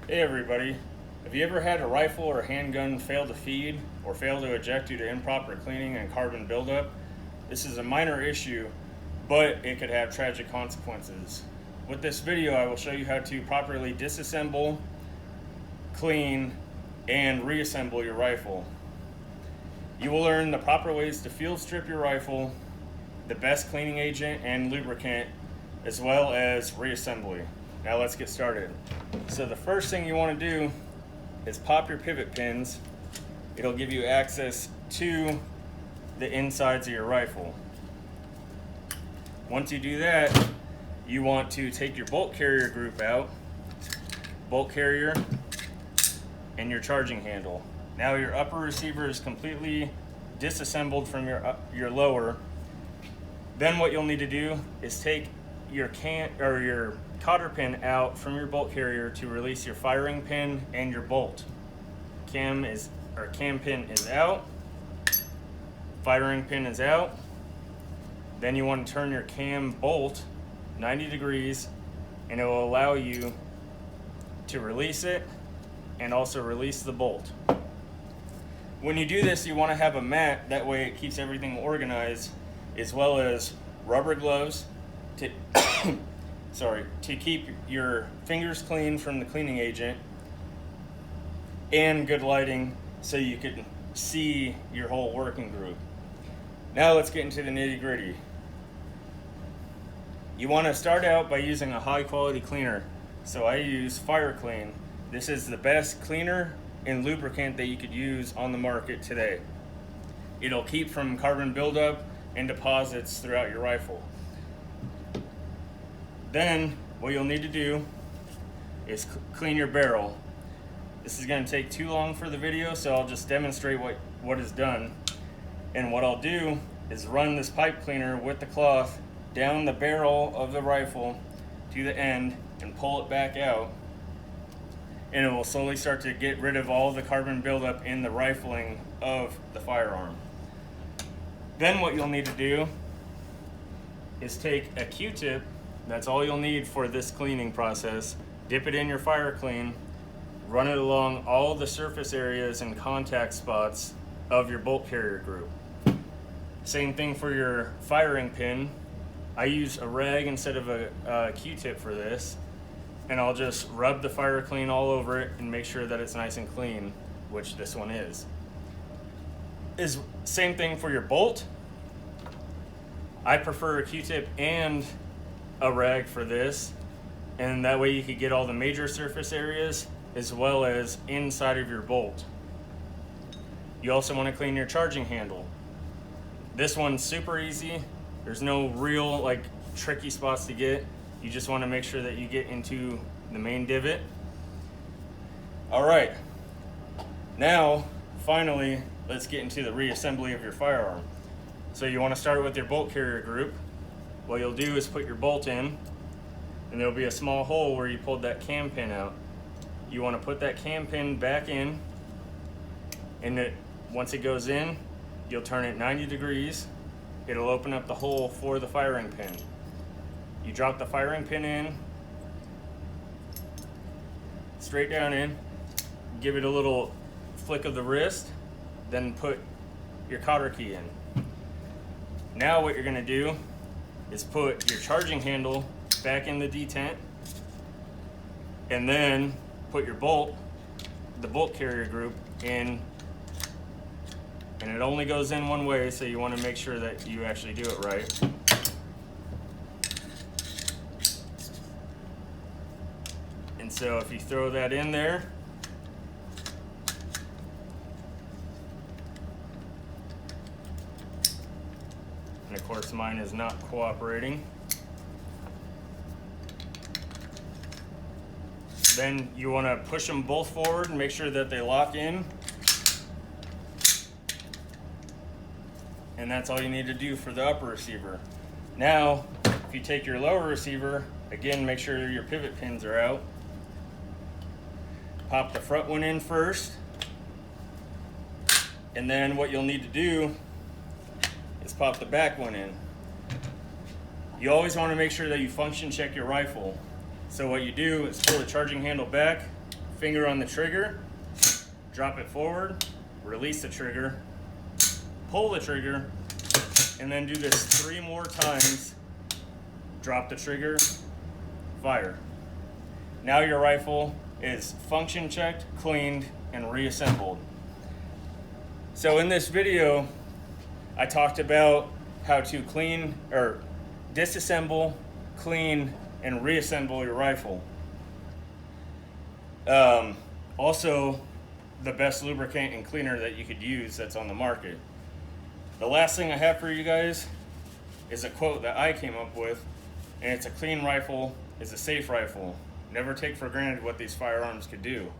Hey everybody, have you ever had a rifle or handgun fail to feed or fail to eject due to improper cleaning and carbon buildup? This is a minor issue, but it could have tragic consequences. With this video, I will show you how to properly disassemble, clean, and reassemble your rifle. You will learn the proper ways to field strip your rifle, the best cleaning agent and lubricant, as well as reassembly. Now let's get started. So the first thing you want to do is pop your pivot pins. It'll give you access to the insides of your rifle. Once you do that, you want to take your bolt carrier group out, bolt carrier, and your charging handle. Now your upper receiver is completely disassembled from your lower. Then what you'll need to do is take your cotter pin out from your bolt carrier to release your firing pin and your bolt. Cam pin is out, firing pin is out. Then you want to turn your cam bolt 90 degrees and it will allow you to release it and also release the bolt. When you do this, you want to have a mat, that way it keeps everything organized, as well as rubber gloves to keep your fingers clean from the cleaning agent, and good lighting so you can see your whole working group. Now let's get into the nitty-gritty. You want to start out by using a high quality cleaner. So I use Fire Clean. This is the best cleaner and lubricant that you could use on the market today. It'll keep from carbon buildup and deposits throughout your rifle. Then what you'll need to do is clean your barrel. This is going to take too long for the video, so I'll just demonstrate what is done. And what I'll do is run this pipe cleaner with the cloth down the barrel of the rifle to the end and pull it back out. And it will slowly start to get rid of all the carbon buildup in the rifling of the firearm. Then what you'll need to do is take a Q-tip. That's all you'll need for this cleaning process. Dip it in your fire clean, run it along all the surface areas and contact spots of your bolt carrier group. Same thing for your firing pin. I use a rag instead of a Q-tip for this, and I'll just rub the fire clean all over it and make sure that it's nice and clean, which this one is. Same thing for your bolt. I prefer a Q-tip and a rag for this, and that way you could get all the major surface areas as well as inside of your bolt. You also want to clean your charging handle. This one's super easy. There's no real tricky spots to get. You just want to make sure that you get into the main divot. All right, now finally let's get into the reassembly of your firearm. So you want to start with your bolt carrier group. What you'll do is put your bolt in, and there'll be a small hole where you pulled that cam pin out. You want to put that cam pin back in, and once it goes in, you'll turn it 90 degrees. It'll open up the hole for the firing pin. You drop the firing pin in, straight down in, give it a little flick of the wrist, then put your cotter key in. Now what you're going to do is put your charging handle back in the detent, and then put your the bolt carrier group in, and it only goes in one way, so you want to make sure that you actually do it right. And so if you throw that in there, and of course mine is not cooperating, then you want to push them both forward and make sure that they lock in. And that's all you need to do for the upper receiver. Now, if you take your lower receiver, again, make sure your pivot pins are out. Pop the front one in first. And then what you'll need to do is pop the back one in. You always want to make sure that you function check your rifle. So what you do is pull the charging handle back, finger on the trigger, drop it forward, release the trigger, pull the trigger, and then do this 3 more times. Drop the trigger, fire. Now your rifle is function checked, cleaned, and reassembled. So in this video, I talked about how to clean or disassemble, clean, and reassemble your rifle. Also, the best lubricant and cleaner that you could use that's on the market. The last thing I have for you guys is a quote that I came up with, and it's: a clean rifle is a safe rifle. Never take for granted what these firearms could do.